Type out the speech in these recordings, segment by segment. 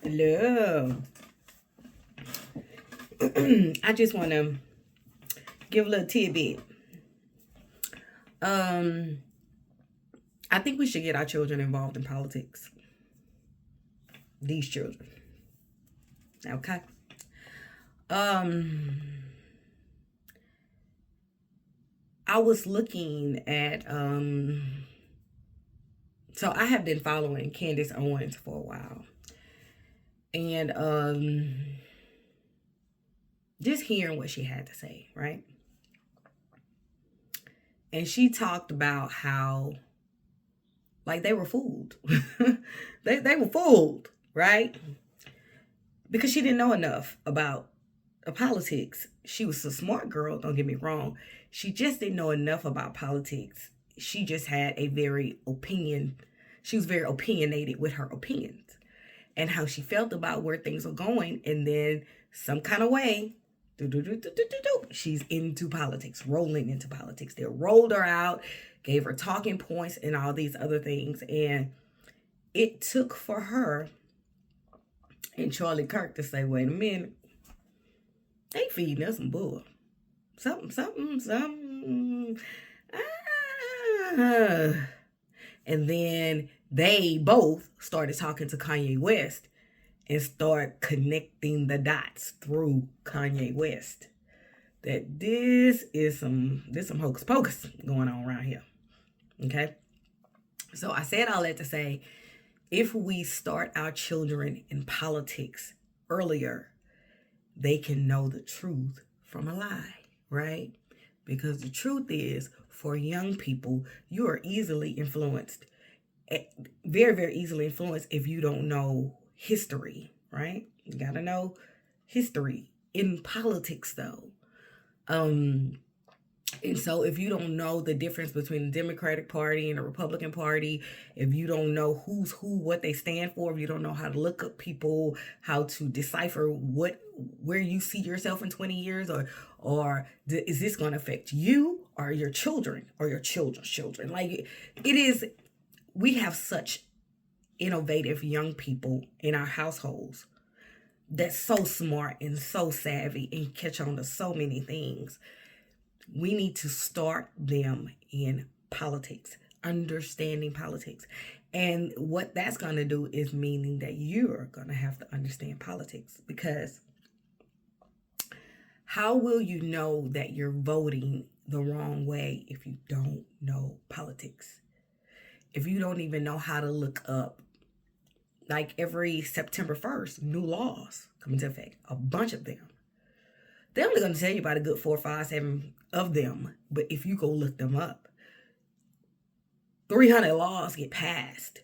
Hello. I just want to give a little tidbit. Um, I think we should get our children involved in politics. These children. Okay. Um, I was looking at so I have been following Candace Owens for a while. And just hearing what she had to say, right? And she talked about how like they were fooled. they were fooled, right? Because she didn't know enough about politics. She was a smart girl, don't get me wrong. She just didn't know enough about politics. She just had a very opinion. She was very opinionated with her opinions and how she felt about where things were going. And then some kind of way, she's into politics, rolling into politics. They rolled her out, gave her talking points and all these other things. And it took for her and Charlie Kirk to say, wait a minute, they feeding us some bull. Something. Ah. And then they both started talking to Kanye West and start connecting the dots through Kanye West. That this is some hocus pocus going on around here. Okay? So I said all that to say, if we start our children in politics earlier, they can know the truth from a lie, right? Because the truth is, for young people, you are easily influenced, very, very easily influenced if you don't know history, right? You got to know history in politics, though. And so if you don't know the difference between the Democratic Party and the Republican Party, if you don't know who's who, what they stand for, if you don't know how to look up people, how to decipher where you see yourself in 20 years, or is this going to affect you or your children or your children's children? Like it is, we have such innovative young people in our households that's so smart and so savvy and catch on to so many things. We need to start them in politics, understanding politics. And what that's going to do is meaning that you're going to have to understand politics, because how will you know that you're voting the wrong way if you don't know politics? If you don't even know how to look up, like every September 1st, new laws come into effect, a bunch of them. They're only going to tell you about a good 4, 5, 7 of them. But if you go look them up, 300 laws get passed.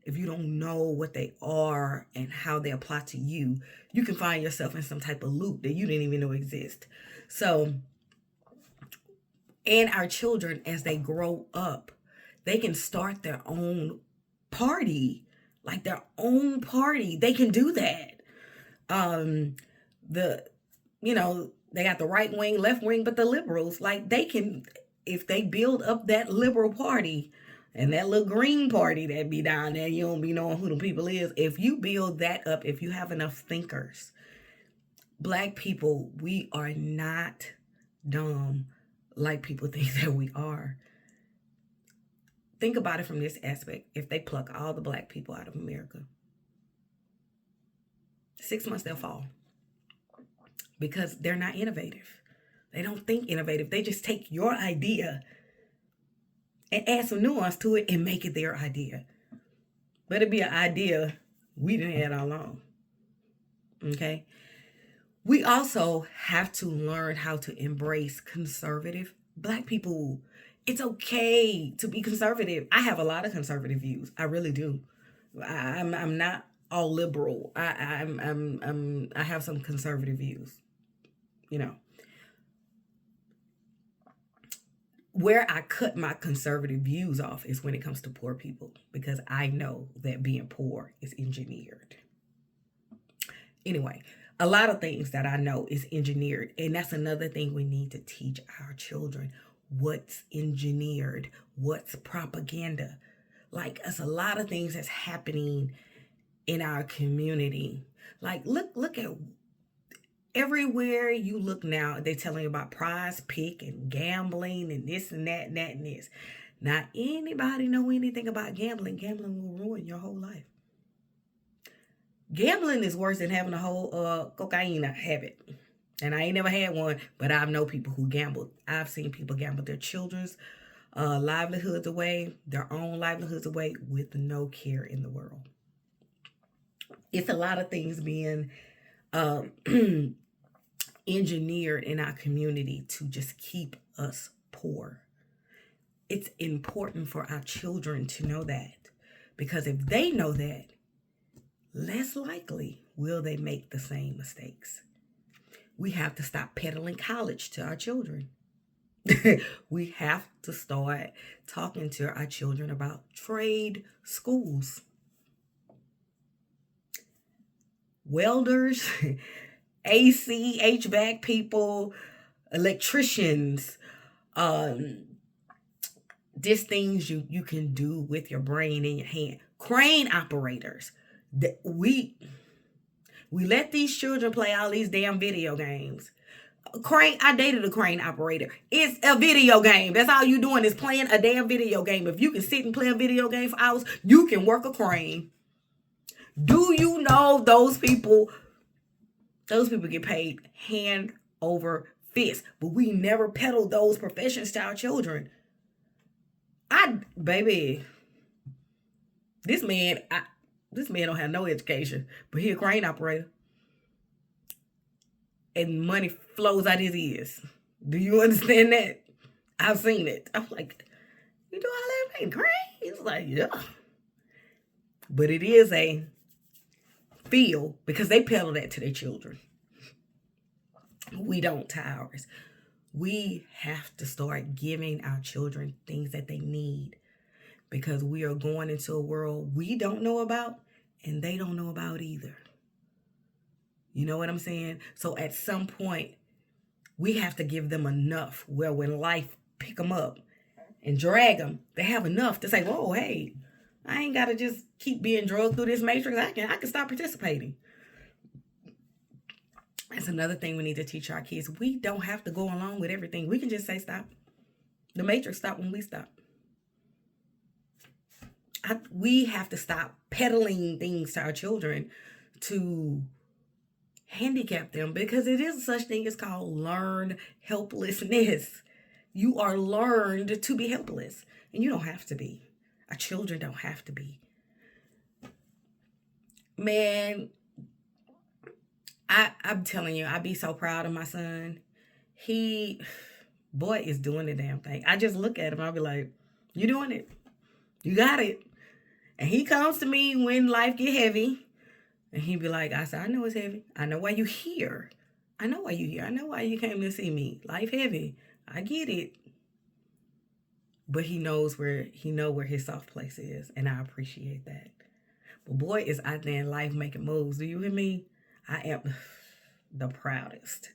If you don't know what they are and how they apply to you, you can find yourself in some type of loop that you didn't even know exist. So, and our children, as they grow up, they can start their own party, like their own party. They can do that. The they got the right wing, left wing, but the liberals, like they can, if they build up that liberal party and that little green party that be down there, you don't be knowing who the people is. If you build that up, if you have enough thinkers, Black people, we are not dumb like people think that we are. Think about it from this aspect. If they pluck all the Black people out of America, 6 months they'll fall, because they're not innovative. They don't think innovative. They just take your idea and add some nuance to it and make it their idea. But it'd be an idea we didn't have all along. Okay? We also have to learn how to embrace conservative Black people. It's okay to be conservative. I have a lot of conservative views. I really do. I'm not all liberal. I have some conservative views. Where I cut my conservative views off is when it comes to poor people, because I know that being poor is engineered. Anyway, a lot of things that I know is engineered, and that's another thing we need to teach our children. What's engineered? What's propaganda? Like, it's a lot of things that's happening in our community. Like, look at everywhere you look now, they're telling you about Prize Pick and gambling and this and that and that and this. Not anybody know anything about gambling. Gambling will ruin your whole life. Gambling is worse than having a whole cocaine habit. And I ain't never had one, but I know people who gambled. I've seen people gamble their children's livelihoods away, their own livelihoods away, with no care in the world. It's a lot of things being engineered in our community to just keep us poor. It's important for our children to know that, because if they know that, less likely will they make the same mistakes. We have to stop peddling college to our children. We have to start talking to our children about trade schools. Welders, AC, HVAC people, electricians, just things you can do with your brain in your hand. Crane operators. We let these children play all these damn video games. I dated a crane operator. It's a video game. That's all you doing is playing a damn video game. If you can sit and play a video game for hours, you can work a crane. Do you know those people get paid hand over fist? But we never peddle those professions to our children. This man don't have no education, but he a crane operator. And money flows out his ears. Do you understand that? I've seen it. I'm like, you do all that in crane? He's like, yeah. But it is a field because they peddle that to their children. We don't to ours. We have to start giving our children things that they need, because we are going into a world we don't know about and they don't know about either. You know what I'm saying? So at some point, we have to give them enough where when life pick them up and drag them, they have enough to say, whoa, hey, I ain't got to just keep being drugged through this matrix. I can stop participating. That's another thing we need to teach our kids. We don't have to go along with everything. We can just say stop. The matrix stop when we stop. We have to stop peddling things to our children to handicap them, because it is such thing as called learned helplessness. You are learned to be helpless, and you don't have to be. Our children don't have to be. Man, I'm telling you, I be so proud of my son. Boy is doing the damn thing. I just look at him, I'll be like, you doing it. You got it. And he comes to me when life get heavy. And he be like, I said, I know it's heavy. I know why you here. I know why you here. I know why you came to see me. Life heavy. I get it. But he knows where his soft place is. And I appreciate that. But boy is out there in life making moves. Do you hear me? I am the proudest.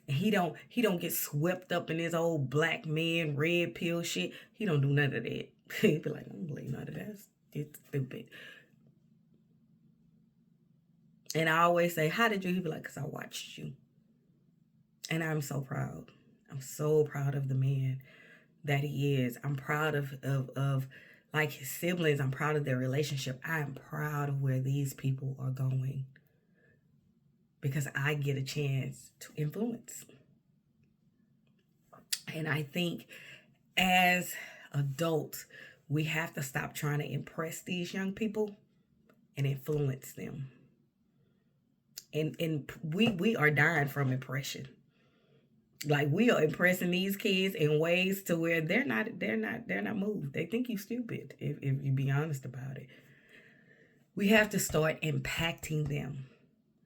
And he don't get swept up in this old black man, red pill shit. He don't do none of that. He be like, I don't believe none of that. It's stupid. And I always say, how did you? He be like, because I watched you. And I'm so proud. I'm so proud of the man that he is. I'm proud of like his siblings. I'm proud of their relationship. I am proud of where these people are going, because I get a chance to influence. And I think as adults, we have to stop trying to impress these young people and influence them. And we are dying from impression. Like, we are impressing these kids in ways to where they're not moved. They think you stupid, if you be honest about it. We have to start impacting them,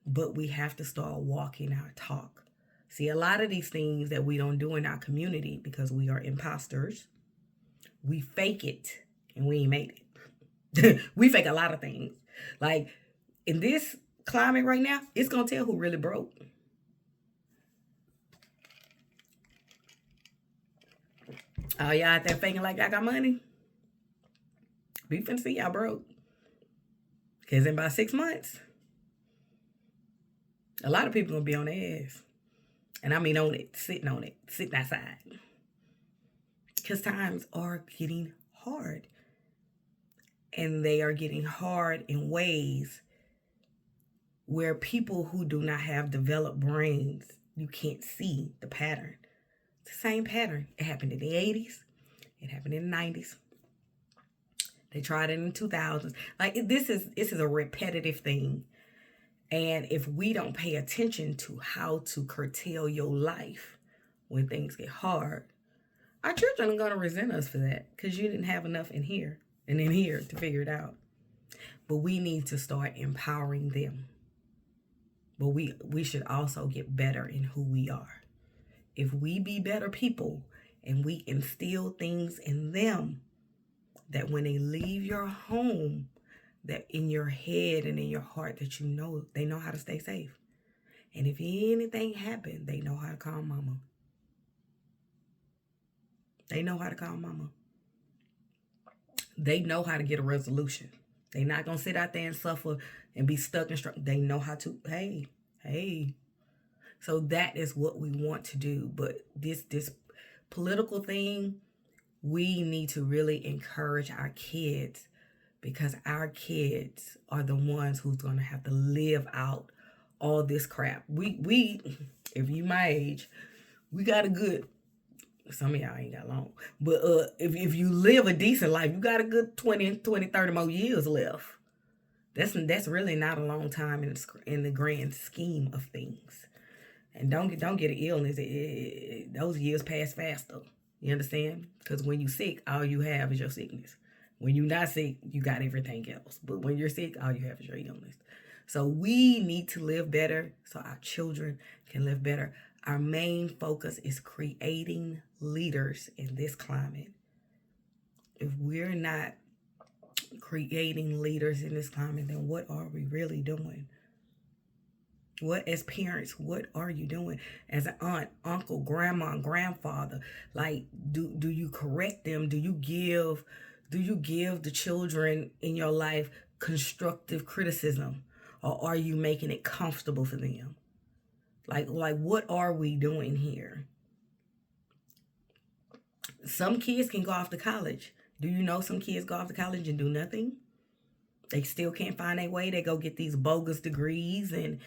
but we have to start walking our talk. See, a lot of these things that we don't do in our community, because we are imposters, we fake it and we ain't made it. We fake a lot of things. Like, in this climate right now, it's gonna tell who really broke. Oh, y'all out there faking like y'all got money? We finna see y'all broke. Because in about 6 months, a lot of people going to be on their ass. And I mean on it, sitting outside. Because times are getting hard. And they are getting hard in ways where people who do not have developed brains, you can't see the pattern. It's the same pattern. It happened in the 80s. It happened in the 90s. They tried it in the 2000s. Like, this is a repetitive thing. And if we don't pay attention to how to curtail your life when things get hard, our children are going to resent us for that because you didn't have enough in here and in here to figure it out. But we need to start empowering them. But we should also get better in who we are. If we be better people and we instill things in them that when they leave your home, that in your head and in your heart that you know they know how to stay safe. And if anything happened, they know how to call mama. They know how to call mama. They know how to get a resolution. They're not going to sit out there and suffer and be stuck and strong. They know how to, hey. So that is what we want to do. But this political thing, we need to really encourage our kids, because our kids are the ones who's going to have to live out all this crap. We if you my age, we got a good, some of y'all ain't got long, but if you live a decent life, you got a good 20, 30 more years left. That's really not a long time in the grand scheme of things. And don't get an illness. Those years pass faster. You understand? Because when you sick, all you have is your sickness. When you're not sick, you got everything else. But when you're sick, all you have is your illness. So we need to live better so our children can live better. Our main focus is creating leaders in this climate. If we're not creating leaders in this climate, then what are we really doing? What, as parents, what are you doing? As an aunt, uncle, grandma, and grandfather, like, do you correct them? Do you give the children in your life constructive criticism? Or are you making it comfortable for them? Like what are we doing here? Some kids can go off to college. Do you know some kids go off to college and do nothing? They still can't find their way. They go get these bogus degrees and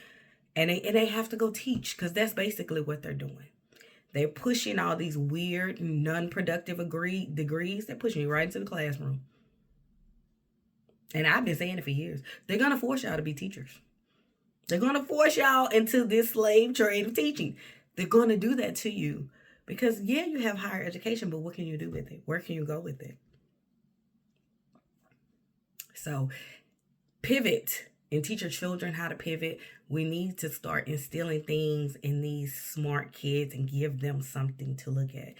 they have to go teach, because that's basically what they're doing. They're pushing all these weird, non-productive degrees. They're pushing you right into the classroom. And I've been saying it for years. They're going to force y'all to be teachers. They're going to force y'all into this slave trade of teaching. They're going to do that to you. Because, yeah, you have higher education, but what can you do with it? Where can you go with it? So, pivot and teach your children how to pivot. We need to start instilling things in these smart kids and give them something to look at.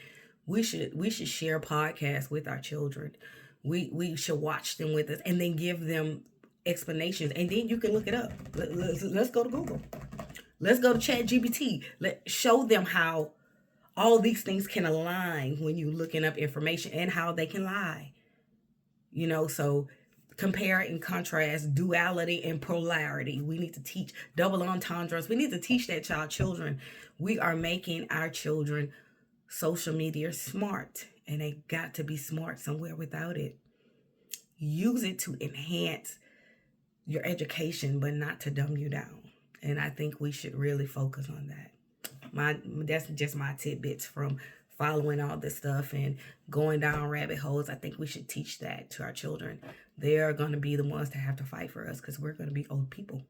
We should share podcasts with our children. We should watch them with us and then give them explanations. And then you can look it up. Let's go to Google. Let's go to ChatGPT. Show them how all these things can align when you're looking up information and how they can lie. So compare and contrast, duality and polarity. We need to teach double entendres. We need to teach that to our children. We are making our children social media smart, and they got to be smart somewhere without it. Use it to enhance your education, but not to dumb you down. And I think we should really focus on that. That's just my tidbits from following all this stuff and going down rabbit holes. I think we should teach that to our children. They are going to be the ones that have to fight for us because we're going to be old people.